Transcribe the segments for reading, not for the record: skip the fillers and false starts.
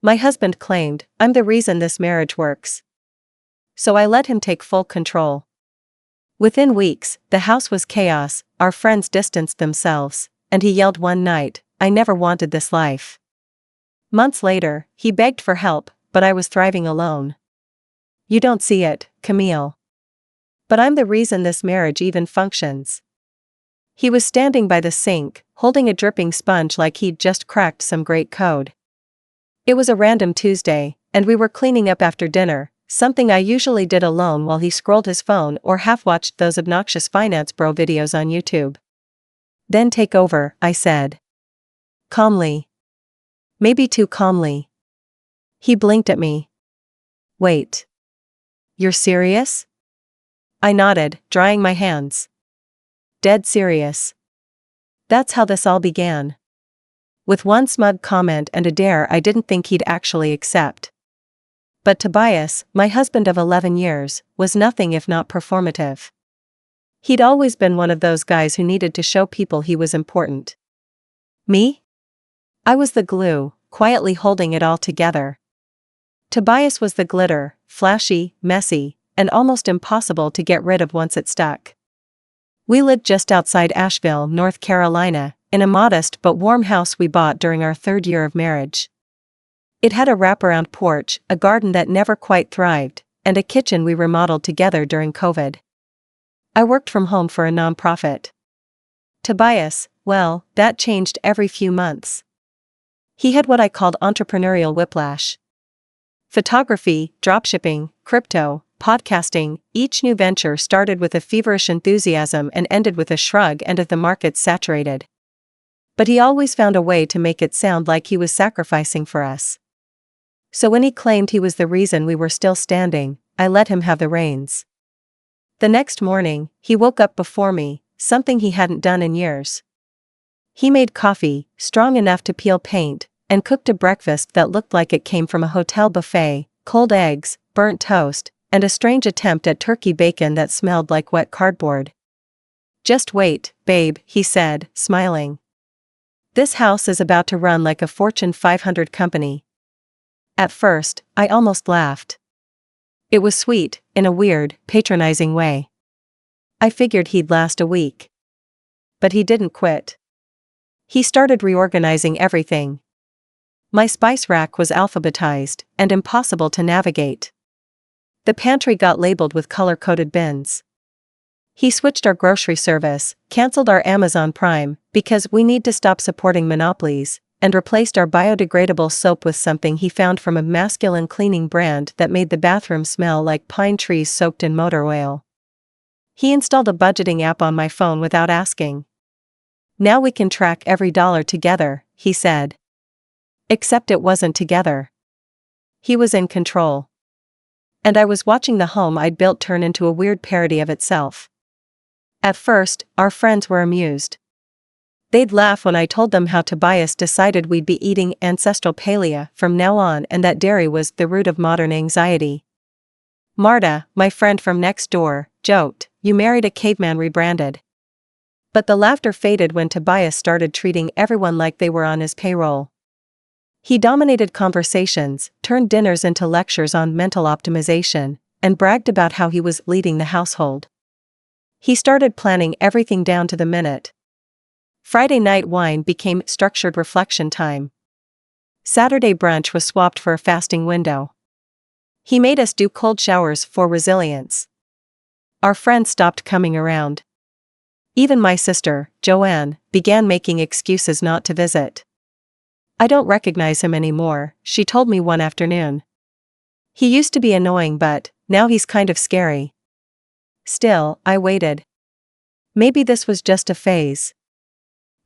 My husband claimed, "I'm the reason this marriage works." So I let him take full control. Within weeks, the house was chaos, our friends distanced themselves, and he yelled one night, "I never wanted this life." Months later, he begged for help, but I was thriving alone. "You don't see it, Camille. But I'm the reason this marriage even functions." He was standing by the sink, holding a dripping sponge like he'd just cracked some great code. It was a random Tuesday, and we were cleaning up after dinner, something I usually did alone while he scrolled his phone or half-watched those obnoxious finance bro videos on YouTube. "Then take over," I said. Calmly. Maybe too calmly. He blinked at me. "Wait. You're serious?" I nodded, drying my hands. "Dead serious." That's how this all began. With one smug comment and a dare I didn't think he'd actually accept. But Tobias, my husband of 11 years, was nothing if not performative. He'd always been one of those guys who needed to show people he was important. Me? I was the glue, quietly holding it all together. Tobias was the glitter, flashy, messy, and almost impossible to get rid of once it stuck. We lived just outside Asheville, North Carolina, in a modest but warm house we bought during our 3rd year of marriage. It had a wraparound porch, a garden that never quite thrived, and a kitchen we remodeled together during COVID. I worked from home for a nonprofit. Tobias, well, that changed every few months. He had what I called entrepreneurial whiplash. Photography, dropshipping, crypto, podcasting, each new venture started with a feverish enthusiasm and ended with a shrug and the market's saturated. But he always found a way to make it sound like he was sacrificing for us. So when he claimed he was the reason we were still standing, I let him have the reins. The next morning, he woke up before me, something he hadn't done in years. He made coffee, strong enough to peel paint, and cooked a breakfast that looked like it came from a hotel buffet, cold eggs, burnt toast, and a strange attempt at turkey bacon that smelled like wet cardboard. "Just wait, babe," he said, smiling. "This house is about to run like a Fortune 500 company." At first, I almost laughed. It was sweet, in a weird, patronizing way. I figured he'd last a week. But he didn't quit. He started reorganizing everything. My spice rack was alphabetized, and impossible to navigate. The pantry got labeled with color-coded bins. He switched our grocery service, canceled our Amazon Prime, because we need to stop supporting monopolies, and replaced our biodegradable soap with something he found from a masculine cleaning brand that made the bathroom smell like pine trees soaked in motor oil. He installed a budgeting app on my phone without asking. "Now we can track every dollar together," he said. Except it wasn't together. He was in control. And I was watching the home I'd built turn into a weird parody of itself. At first, our friends were amused. They'd laugh when I told them how Tobias decided we'd be eating ancestral paleo from now on and that dairy was the root of modern anxiety. Marta, my friend from next door, joked, "You married a caveman rebranded." But the laughter faded when Tobias started treating everyone like they were on his payroll. He dominated conversations, turned dinners into lectures on mental optimization, and bragged about how he was leading the household. He started planning everything down to the minute. Friday night wine became structured reflection time. Saturday brunch was swapped for a fasting window. He made us do cold showers for resilience. Our friends stopped coming around. Even my sister, Joanne, began making excuses not to visit. "I don't recognize him anymore," she told me one afternoon. "He used to be annoying, but now he's kind of scary." Still, I waited. Maybe this was just a phase.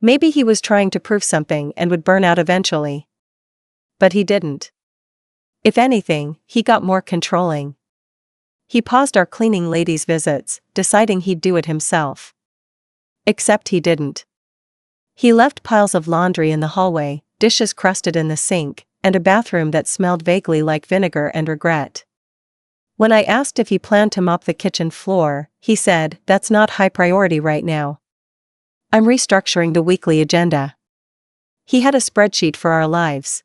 Maybe he was trying to prove something and would burn out eventually. But he didn't. If anything, he got more controlling. He paused our cleaning ladies' visits, deciding he'd do it himself. Except he didn't. He left piles of laundry in the hallway, dishes crusted in the sink, and a bathroom that smelled vaguely like vinegar and regret. When I asked if he planned to mop the kitchen floor, he said, "That's not high priority right now. I'm restructuring the weekly agenda." He had a spreadsheet for our lives.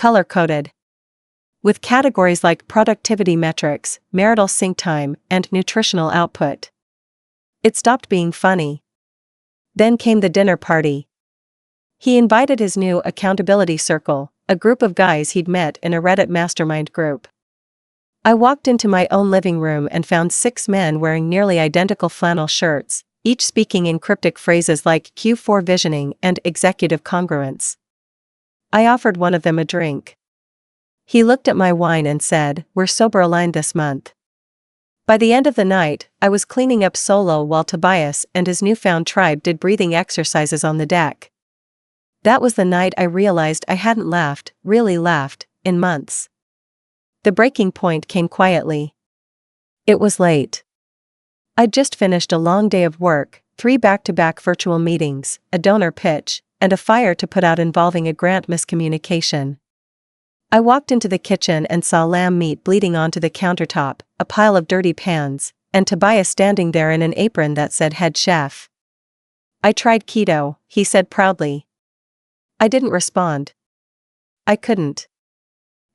color-coded. With categories like productivity metrics, marital sync time, and nutritional output. It stopped being funny. Then came the dinner party. He invited his new accountability circle, a group of guys he'd met in a Reddit mastermind group. I walked into my own living room and found 6 men wearing nearly identical flannel shirts, each speaking in cryptic phrases like Q4 visioning and executive congruence. I offered one of them a drink. He looked at my wine and said, "We're sober-aligned this month." By the end of the night, I was cleaning up solo while Tobias and his newfound tribe did breathing exercises on the deck. That was the night I realized I hadn't really laughed, in months. The breaking point came quietly. It was late. I'd just finished a long day of work, 3 back-to-back virtual meetings, a donor pitch, and a fire to put out involving a grant miscommunication. I walked into the kitchen and saw lamb meat bleeding onto the countertop, a pile of dirty pans, and Tobias standing there in an apron that said head chef. "I tried keto," he said proudly. I didn't respond. I couldn't.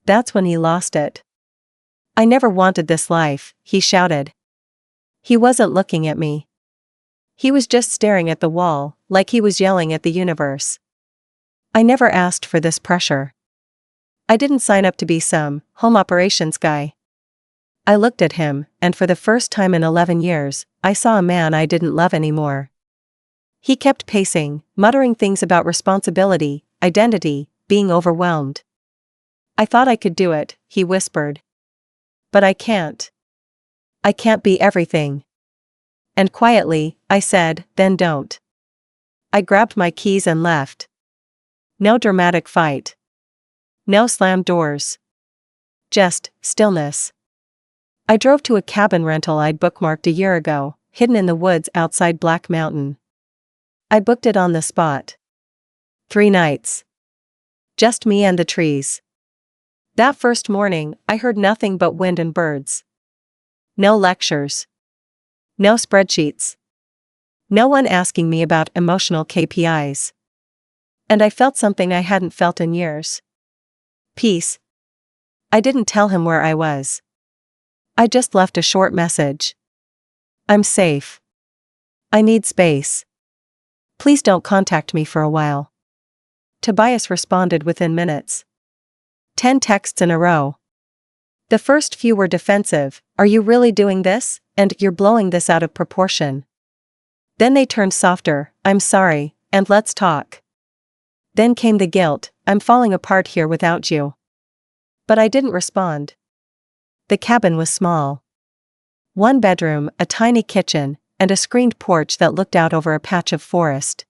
That's when he lost it. "I never wanted this life," he shouted. He wasn't looking at me. He was just staring at the wall, like he was yelling at the universe. "I never asked for this pressure. I didn't sign up to be some home operations guy." I looked at him, and for the first time in 11 years, I saw a man I didn't love anymore. He kept pacing, muttering things about responsibility, identity, being overwhelmed. "I thought I could do it," he whispered. "But I can't. I can't be everything." And quietly, I said, "Then don't." I grabbed my keys and left. No dramatic fight. No slammed doors. Just stillness. I drove to a cabin rental I'd bookmarked a year ago, hidden in the woods outside Black Mountain. I booked it on the spot. 3 nights. Just me and the trees. That first morning, I heard nothing but wind and birds. No lectures. No spreadsheets. No one asking me about emotional KPIs. And I felt something I hadn't felt in years. Peace. I didn't tell him where I was. I just left a short message. "I'm safe. I need space. Please don't contact me for a while." Tobias responded within minutes. 10 texts in a row. The first few were defensive, "Are you really doing this?" and "You're blowing this out of proportion." Then they turned softer, "I'm sorry, and let's talk." Then came the guilt, "I'm falling apart here without you." But I didn't respond. The cabin was small. 1 bedroom, a tiny kitchen, and a screened porch that looked out over a patch of forest.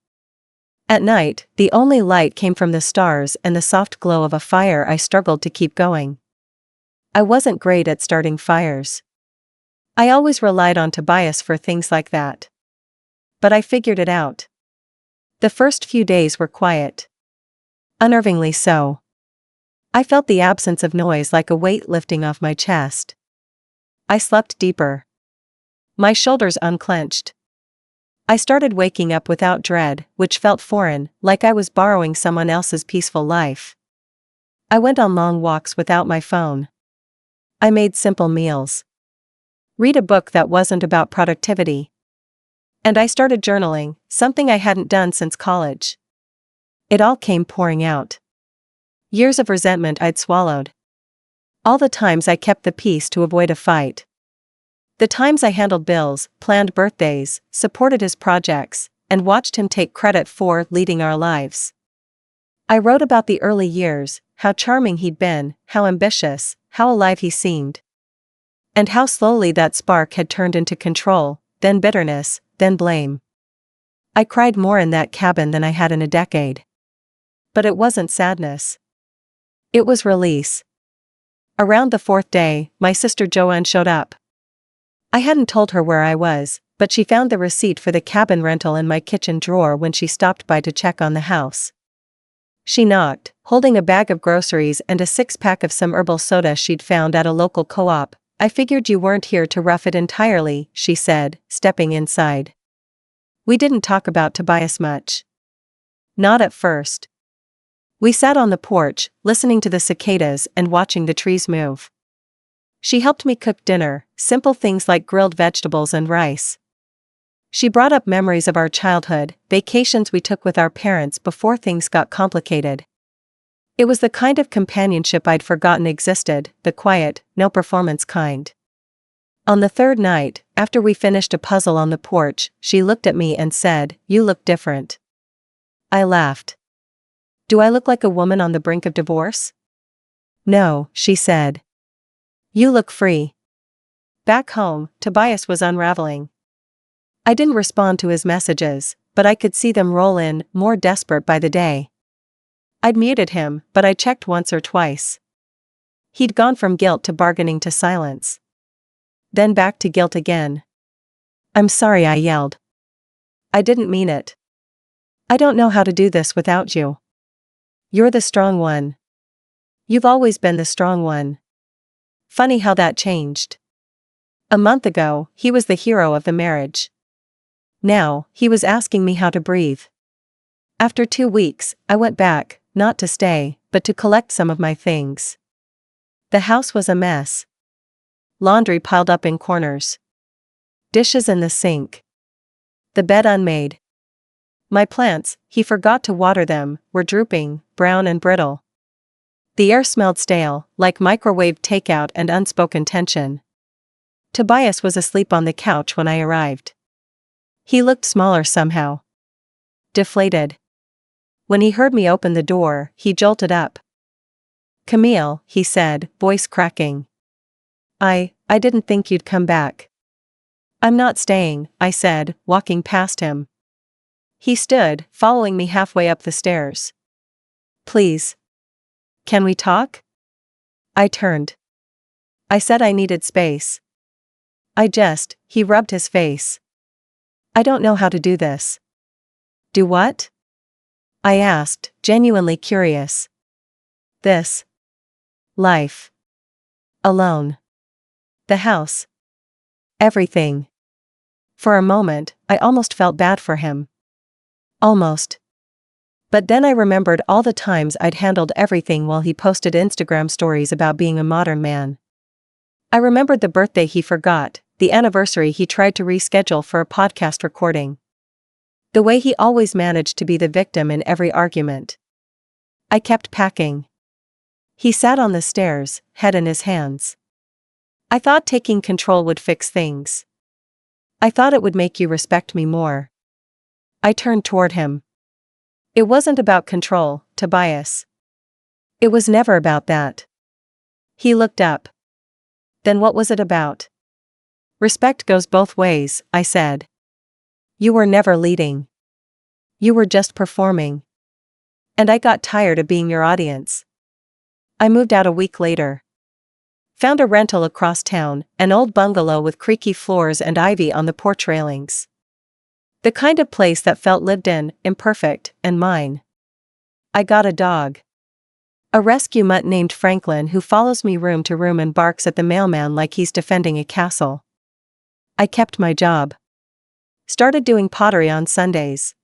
At night, the only light came from the stars and the soft glow of a fire I struggled to keep going. I wasn't great at starting fires. I always relied on Tobias for things like that. But I figured it out. The first few days were quiet. Unnervingly so. I felt the absence of noise like a weight lifting off my chest. I slept deeper. My shoulders unclenched. I started waking up without dread, which felt foreign, like I was borrowing someone else's peaceful life. I went on long walks without my phone. I made simple meals. Read a book that wasn't about productivity. And I started journaling, something I hadn't done since college. It all came pouring out. Years of resentment I'd swallowed. All the times I kept the peace to avoid a fight. The times I handled bills, planned birthdays, supported his projects, and watched him take credit for leading our lives. I wrote about the early years, how charming he'd been, how ambitious, how alive he seemed. And how slowly that spark had turned into control, then bitterness, then blame. I cried more in that cabin than I had in a decade. But it wasn't sadness. It was release. Around the 4th day, my sister Joanne showed up. I hadn't told her where I was, but she found the receipt for the cabin rental in my kitchen drawer when she stopped by to check on the house. She knocked, holding a bag of groceries and a 6-pack of some herbal soda she'd found at a local co-op. "I figured you weren't here to rough it entirely," she said, stepping inside. We didn't talk about Tobias much. Not at first. We sat on the porch, listening to the cicadas and watching the trees move. She helped me cook dinner, simple things like grilled vegetables and rice. She brought up memories of our childhood, vacations we took with our parents before things got complicated. It was the kind of companionship I'd forgotten existed, the quiet, no-performance kind. On the third night, after we finished a puzzle on the porch, she looked at me and said, "You look different." I laughed. "Do I look like a woman on the brink of divorce?" "No," she said. "You look free." Back home, Tobias was unraveling. I didn't respond to his messages, but I could see them roll in, more desperate by the day. I'd muted him, but I checked once or twice. He'd gone from guilt to bargaining to silence. Then back to guilt again. "I'm sorry," I yelled. "I didn't mean it. I don't know how to do this without you. You're the strong one. You've always been the strong one." Funny how that changed. A month ago, he was the hero of the marriage. Now, he was asking me how to breathe. After 2 weeks, I went back, not to stay, but to collect some of my things. The house was a mess. Laundry piled up in corners. Dishes in the sink. The bed unmade. My plants, he forgot to water them, were drooping, brown and brittle. The air smelled stale, like microwave takeout and unspoken tension. Tobias was asleep on the couch when I arrived. He looked smaller somehow. Deflated. When he heard me open the door, he jolted up. "Camille," he said, voice cracking. I didn't think you'd come back." "I'm not staying," I said, walking past him. He stood, following me halfway up the stairs. "Please. Can we talk?" I turned. I said I needed space. He rubbed his face. "I don't know how to do this." "Do what?" I asked, genuinely curious. "This. Life. Alone. The house. Everything." For a moment, I almost felt bad for him. Almost. But then I remembered all the times I'd handled everything while he posted Instagram stories about being a modern man. I remembered the birthday he forgot, the anniversary he tried to reschedule for a podcast recording. The way he always managed to be the victim in every argument. I kept packing. He sat on the stairs, head in his hands. "I thought taking control would fix things. I thought it would make you respect me more." I turned toward him. "It wasn't about control, Tobias. It was never about that." He looked up. "Then what was it about?" "Respect goes both ways," I said. "You were never leading. You were just performing. And I got tired of being your audience." I moved out a week later. Found a rental across town, an old bungalow with creaky floors and ivy on the porch railings. The kind of place that felt lived in, imperfect, and mine. I got a dog. A rescue mutt named Franklin who follows me room to room and barks at the mailman like he's defending a castle. I kept my job. Started doing pottery on Sundays.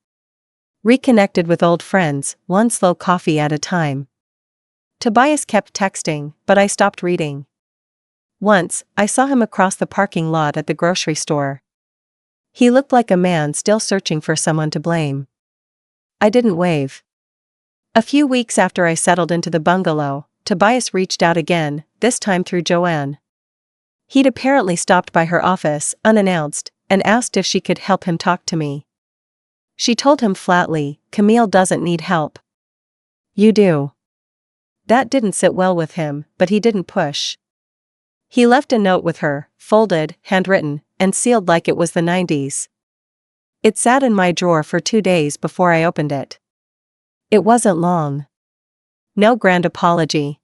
Reconnected with old friends, one slow coffee at a time. Tobias kept texting, but I stopped reading. Once, I saw him across the parking lot at the grocery store. He looked like a man still searching for someone to blame. I didn't wave. A few weeks after I settled into the bungalow, Tobias reached out again, this time through Joanne. He'd apparently stopped by her office, unannounced, and asked if she could help him talk to me. She told him flatly, "Camille doesn't need help. You do." That didn't sit well with him, but he didn't push. He left a note with her, folded, handwritten, and sealed like it was the 90s. It sat in my drawer for 2 days before I opened it. It wasn't long. No grand apology.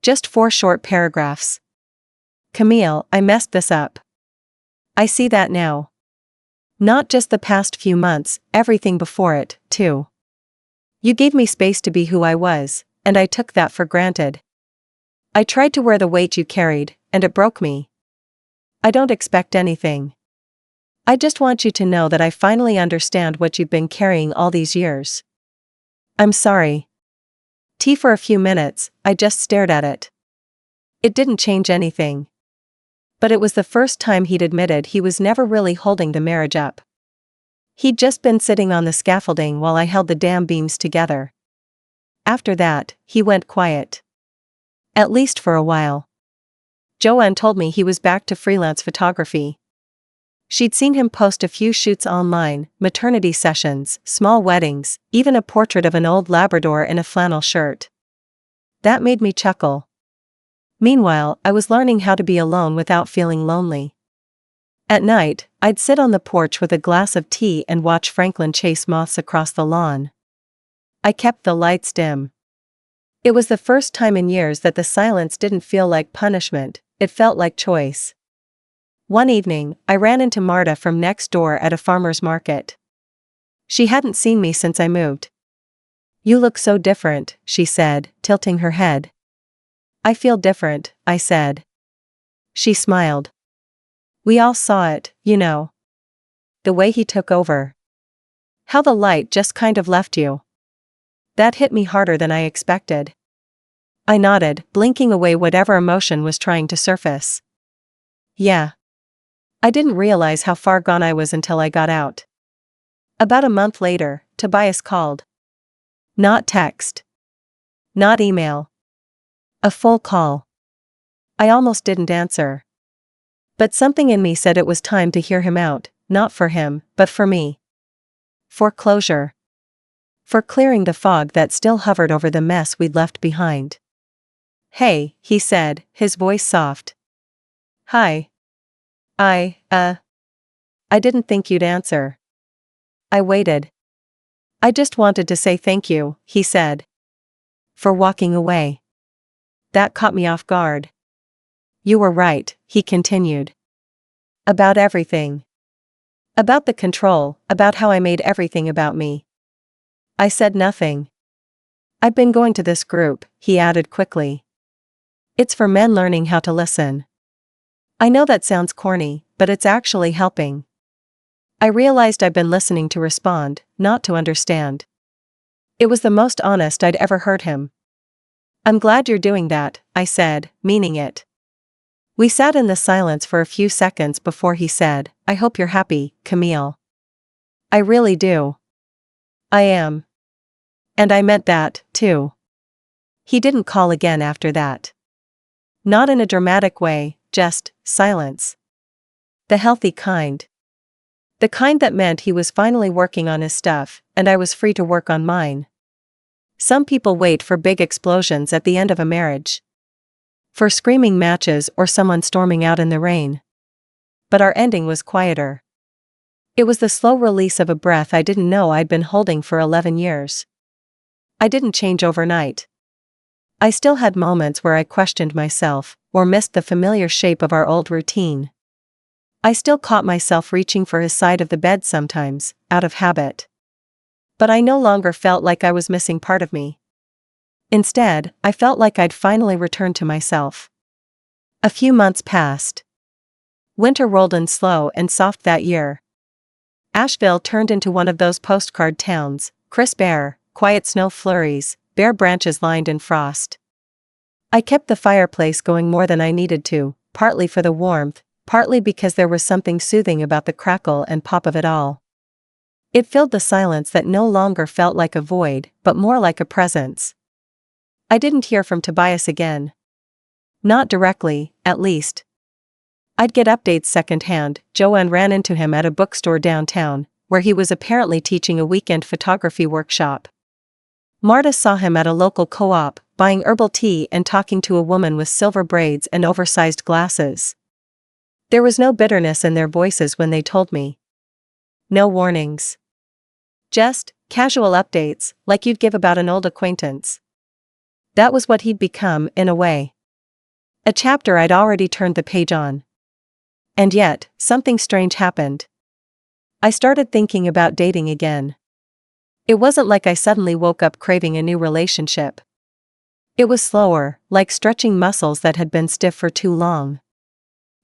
Just 4 short paragraphs. "Camille, I messed this up. I see that now. Not just the past few months, everything before it, too. You gave me space to be who I was, and I took that for granted. I tried to wear the weight you carried, and it broke me. I don't expect anything. I just want you to know that I finally understand what you've been carrying all these years. I'm sorry. Tea for a few minutes, I just stared at it. It didn't change anything. But it was the first time he'd admitted he was never really holding the marriage up. He'd just been sitting on the scaffolding while I held the damn beams together. After that, he went quiet. At least for a while. Joanne told me he was back to freelance photography. She'd seen him post a few shoots online, maternity sessions, small weddings, even a portrait of an old Labrador in a flannel shirt. That made me chuckle. Meanwhile, I was learning how to be alone without feeling lonely. At night, I'd sit on the porch with a glass of tea and watch Franklin chase moths across the lawn. I kept the lights dim. It was the first time in years that the silence didn't feel like punishment, it felt like choice. One evening, I ran into Marta from next door at a farmer's market. She hadn't seen me since I moved. "You look so different," she said, tilting her head. "I feel different," I said. She smiled. "We all saw it, you know. The way he took over. How the light just kind of left you." That hit me harder than I expected. I nodded, blinking away whatever emotion was trying to surface. "Yeah." I didn't realize how far gone I was until I got out. About a month later, Tobias called. Not text. Not email. A full call. I almost didn't answer. But something in me said it was time to hear him out, not for him, but for me. For closure. For clearing the fog that still hovered over the mess we'd left behind. "Hey," he said, his voice soft. "Hi. I didn't think you'd answer." I waited. "I just wanted to say thank you," he said. "For walking away." That caught me off guard. "You were right," he continued. "About everything. About the control, about how I made everything about me." I said nothing. "I've been going to this group," he added quickly. "It's for men learning how to listen." I know that sounds corny, but it's actually helping. I realized I'd been listening to respond, not to understand. It was the most honest I'd ever heard him. "I'm glad you're doing that," I said, meaning it. We sat in the silence for a few seconds before he said, "I hope you're happy, Camille." "I really do. I am." And I meant that, too. He didn't call again after that. Not in a dramatic way, just silence. The healthy kind. The kind that meant he was finally working on his stuff, and I was free to work on mine. Some people wait for big explosions at the end of a marriage. For screaming matches or someone storming out in the rain. But our ending was quieter. It was the slow release of a breath I didn't know I'd been holding for 11 years. I didn't change overnight. I still had moments where I questioned myself, or missed the familiar shape of our old routine. I still caught myself reaching for his side of the bed sometimes, out of habit. But I no longer felt like I was missing part of me. Instead, I felt like I'd finally returned to myself. A few months passed. Winter rolled in slow and soft that year. Asheville turned into one of those postcard towns, crisp air, quiet snow flurries, bare branches lined in frost. I kept the fireplace going more than I needed to, partly for the warmth, partly because there was something soothing about the crackle and pop of it all. It filled the silence that no longer felt like a void, but more like a presence. I didn't hear from Tobias again. Not directly, at least. I'd get updates secondhand. Joanne ran into him at a bookstore downtown, where he was apparently teaching a weekend photography workshop. Marta saw him at a local co-op, buying herbal tea and talking to a woman with silver braids and oversized glasses. There was no bitterness in their voices when they told me. No warnings. Just casual updates, like you'd give about an old acquaintance. That was what he'd become, in a way. A chapter I'd already turned the page on. And yet, something strange happened. I started thinking about dating again. It wasn't like I suddenly woke up craving a new relationship. It was slower, like stretching muscles that had been stiff for too long.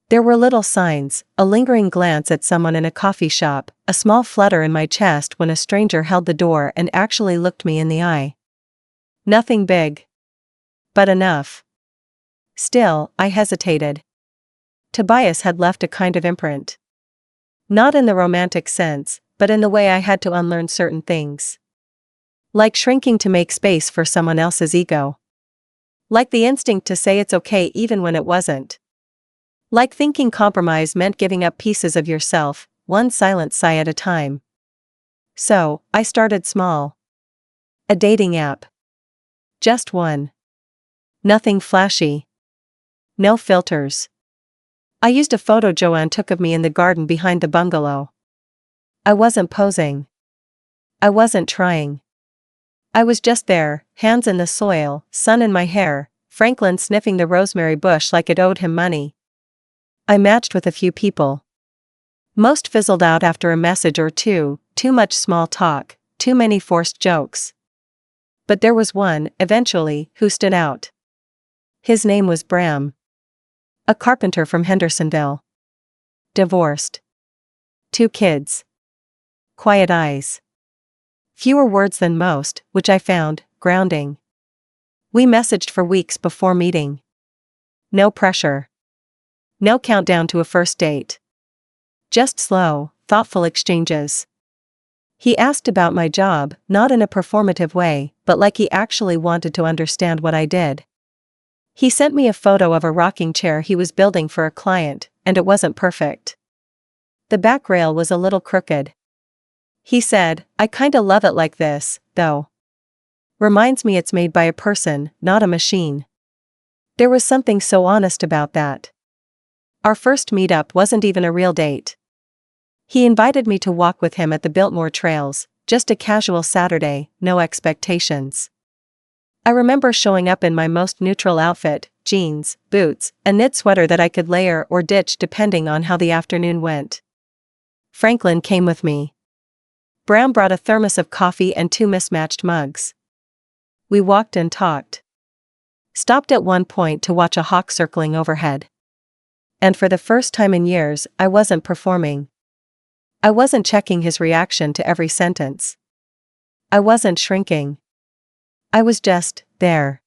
There were little signs, a lingering glance at someone in a coffee shop, a small flutter in my chest when a stranger held the door and actually looked me in the eye. Nothing big. But enough. Still, I hesitated. Tobias had left a kind of imprint. Not in the romantic sense, but in the way I had to unlearn certain things. Like shrinking to make space for someone else's ego. Like the instinct to say it's okay even when it wasn't. Like thinking compromise meant giving up pieces of yourself, one silent sigh at a time. So, I started small. A dating app. Just one. Nothing flashy. No filters. I used a photo Joanne took of me in the garden behind the bungalow. I wasn't posing. I wasn't trying. I was just there, hands in the soil, sun in my hair, Franklin sniffing the rosemary bush like it owed him money. I matched with a few people. Most fizzled out after a message or two, too much small talk, too many forced jokes. But there was one, eventually, who stood out. His name was Bram. A carpenter from Hendersonville. Divorced. 2 kids. Quiet eyes. Fewer words than most, which I found grounding. We messaged for weeks before meeting. No pressure. No countdown to a first date. Just slow, thoughtful exchanges. He asked about my job, not in a performative way, but like he actually wanted to understand what I did. He sent me a photo of a rocking chair he was building for a client, and it wasn't perfect. The back rail was a little crooked. He said, "I kinda love it like this, though. Reminds me it's made by a person, not a machine." There was something so honest about that. Our first meetup wasn't even a real date. He invited me to walk with him at the Biltmore Trails, just a casual Saturday, no expectations. I remember showing up in my most neutral outfit, jeans, boots, a knit sweater that I could layer or ditch depending on how the afternoon went. Franklin came with me. Bram brought a thermos of coffee and 2 mismatched mugs. We walked and talked. Stopped at one point to watch a hawk circling overhead. And for the first time in years, I wasn't performing. I wasn't checking his reaction to every sentence. I wasn't shrinking. I was just there.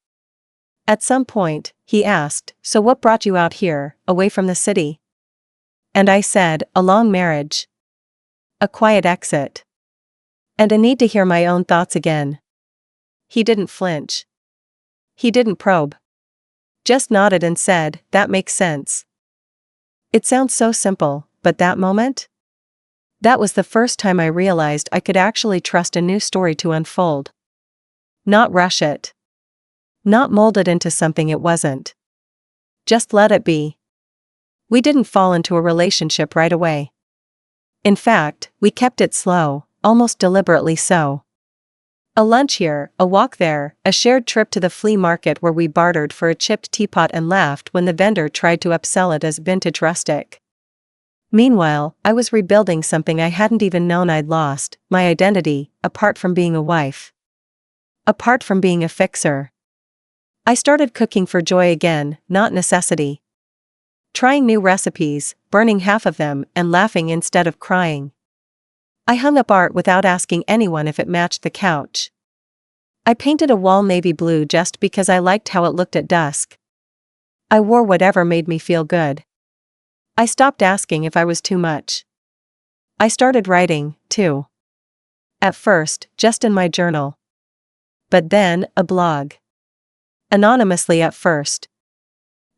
At some point, he asked, "So what brought you out here, away from the city?" And I said, "A long marriage. A quiet exit. And a need to hear my own thoughts again." He didn't flinch. He didn't probe. Just nodded and said, "That makes sense." It sounds so simple, but that moment? That was the first time I realized I could actually trust a new story to unfold. Not rush it. Not mold it into something it wasn't. Just let it be. We didn't fall into a relationship right away. In fact, we kept it slow, almost deliberately so. A lunch here, a walk there, a shared trip to the flea market where we bartered for a chipped teapot and laughed when the vendor tried to upsell it as vintage rustic. Meanwhile, I was rebuilding something I hadn't even known I'd lost, my identity, apart from being a wife. Apart from being a fixer. I started cooking for joy again, not necessity. Trying new recipes, burning half of them, and laughing instead of crying. I hung up art without asking anyone if it matched the couch. I painted a wall navy blue just because I liked how it looked at dusk. I wore whatever made me feel good. I stopped asking if I was too much. I started writing, too. At first, just in my journal. But then, a blog. Anonymously at first.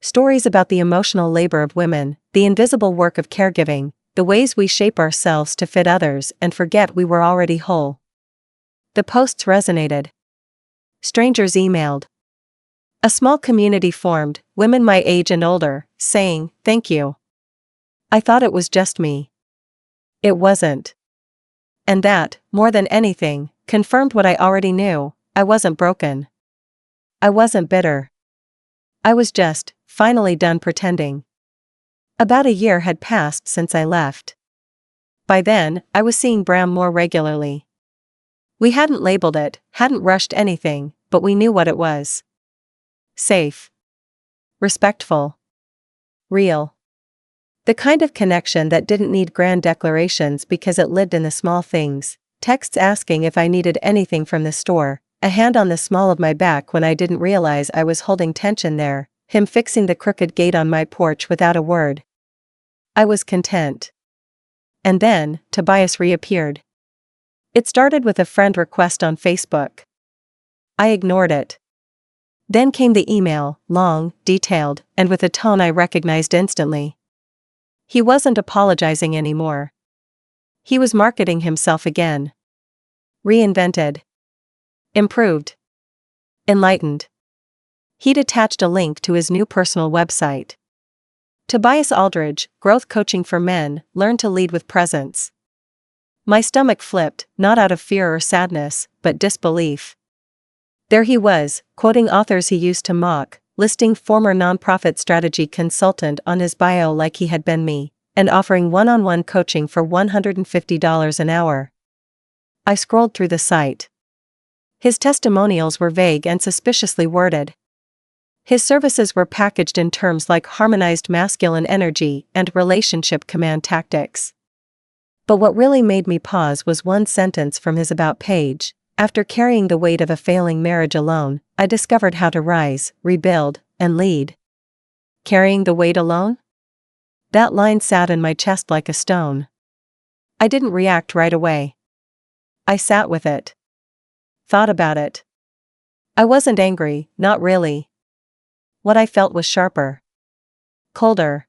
Stories about the emotional labor of women, the invisible work of caregiving, the ways we shape ourselves to fit others and forget we were already whole. The posts resonated. Strangers emailed. A small community formed, women my age and older, saying, "Thank you." I thought it was just me. It wasn't. And that, more than anything, confirmed what I already knew: I wasn't broken. I wasn't bitter. I was just, finally done pretending. About a year had passed since I left. By then, I was seeing Bram more regularly. We hadn't labeled it, hadn't rushed anything, but we knew what it was. Safe. Respectful. Real. The kind of connection that didn't need grand declarations because it lived in the small things, texts asking if I needed anything from the store, a hand on the small of my back when I didn't realize I was holding tension there, him fixing the crooked gate on my porch without a word. I was content. And then, Tobias reappeared. It started with a friend request on Facebook. I ignored it. Then came the email, long, detailed, and with a tone I recognized instantly. He wasn't apologizing anymore. He was marketing himself again. Reinvented. Improved. Enlightened. He'd attached a link to his new personal website. Tobias Aldridge, Growth Coaching for Men, Learn to Lead with Presence. My stomach flipped, not out of fear or sadness, but disbelief. There he was, quoting authors he used to mock, listing former nonprofit strategy consultant on his bio like he had been me, and offering one-on-one coaching for $150 an hour. I scrolled through the site. His testimonials were vague and suspiciously worded. His services were packaged in terms like harmonized masculine energy and relationship command tactics. But what really made me pause was one sentence from his about page. After carrying the weight of a failing marriage alone, I discovered how to rise, rebuild, and lead. Carrying the weight alone? That line sat in my chest like a stone. I didn't react right away. I sat with it. Thought about it. I wasn't angry, not really. What I felt was sharper. Colder.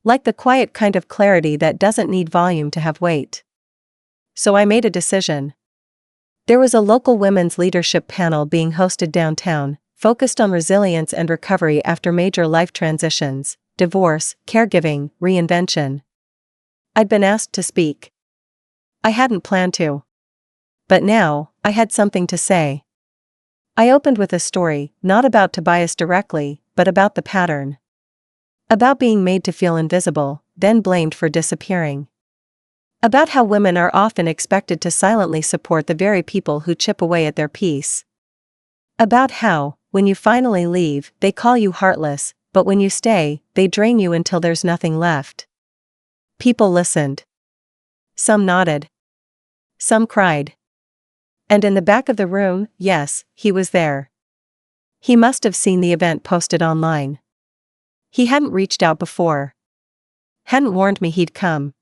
Like the quiet kind of clarity that doesn't need volume to have weight. So I made a decision. There was a local women's leadership panel being hosted downtown, focused on resilience and recovery after major life transitions, divorce, caregiving, reinvention. I'd been asked to speak. I hadn't planned to. But now, I had something to say. I opened with a story, not about Tobias directly, but about the pattern. About being made to feel invisible, then blamed for disappearing. About how women are often expected to silently support the very people who chip away at their peace. About how, when you finally leave, they call you heartless, but when you stay, they drain you until there's nothing left. People listened. Some nodded. Some cried. And in the back of the room, yes, he was there. He must have seen the event posted online. He hadn't reached out before. Hadn't warned me he'd come.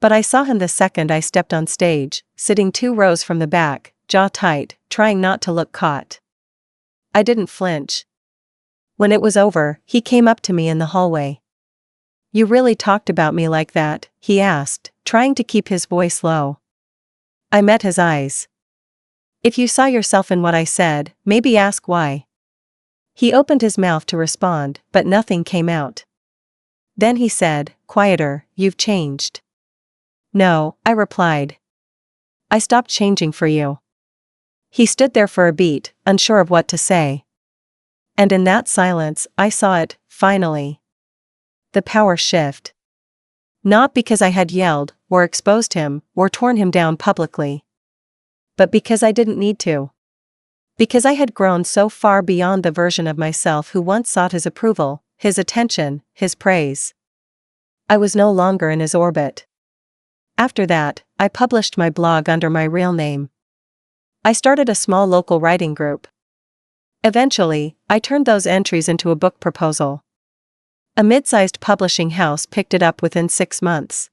But I saw him the second I stepped on stage, sitting 2 rows from the back, jaw tight, trying not to look caught. I didn't flinch. When it was over, he came up to me in the hallway. "You really talked about me like that?" he asked, trying to keep his voice low. I met his eyes. "If you saw yourself in what I said, maybe ask why." He opened his mouth to respond, but nothing came out. Then he said, quieter, "You've changed." "No," I replied. "I stopped changing for you." He stood there for a beat, unsure of what to say. And in that silence, I saw it, finally. The power shift. Not because I had yelled, or exposed him, or torn him down publicly. But because I didn't need to. Because I had grown so far beyond the version of myself who once sought his approval, his attention, his praise. I was no longer in his orbit. After that, I published my blog under my real name. I started a small local writing group. Eventually, I turned those entries into a book proposal. A mid-sized publishing house picked it up within 6 months.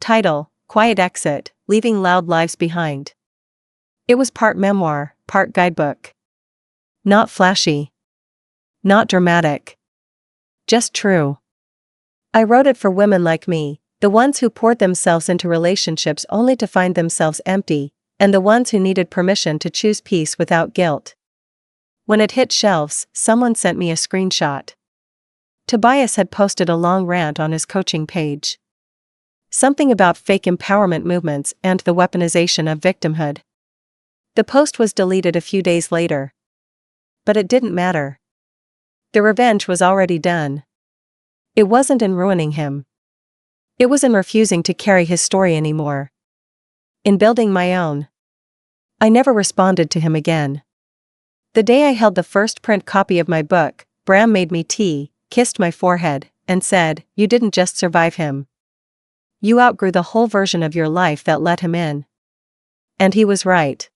Title: Quiet Exit, Leaving Loud Lives Behind. It was part memoir, part guidebook. Not flashy. Not dramatic. Just true. I wrote it for women like me, the ones who poured themselves into relationships only to find themselves empty, and the ones who needed permission to choose peace without guilt. When it hit shelves, someone sent me a screenshot. Tobias had posted a long rant on his coaching page. Something about fake empowerment movements and the weaponization of victimhood. The post was deleted a few days later. But it didn't matter. The revenge was already done. It wasn't in ruining him. It was in refusing to carry his story anymore. In building my own. I never responded to him again. The day I held the first print copy of my book, Bram made me tea, kissed my forehead, and said, "You didn't just survive him. You outgrew the whole version of your life that let him in." And he was right.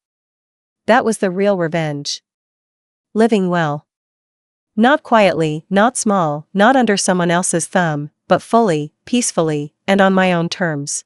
That was the real revenge. Living well. Not quietly, not small, not under someone else's thumb, but fully, peacefully, and on my own terms.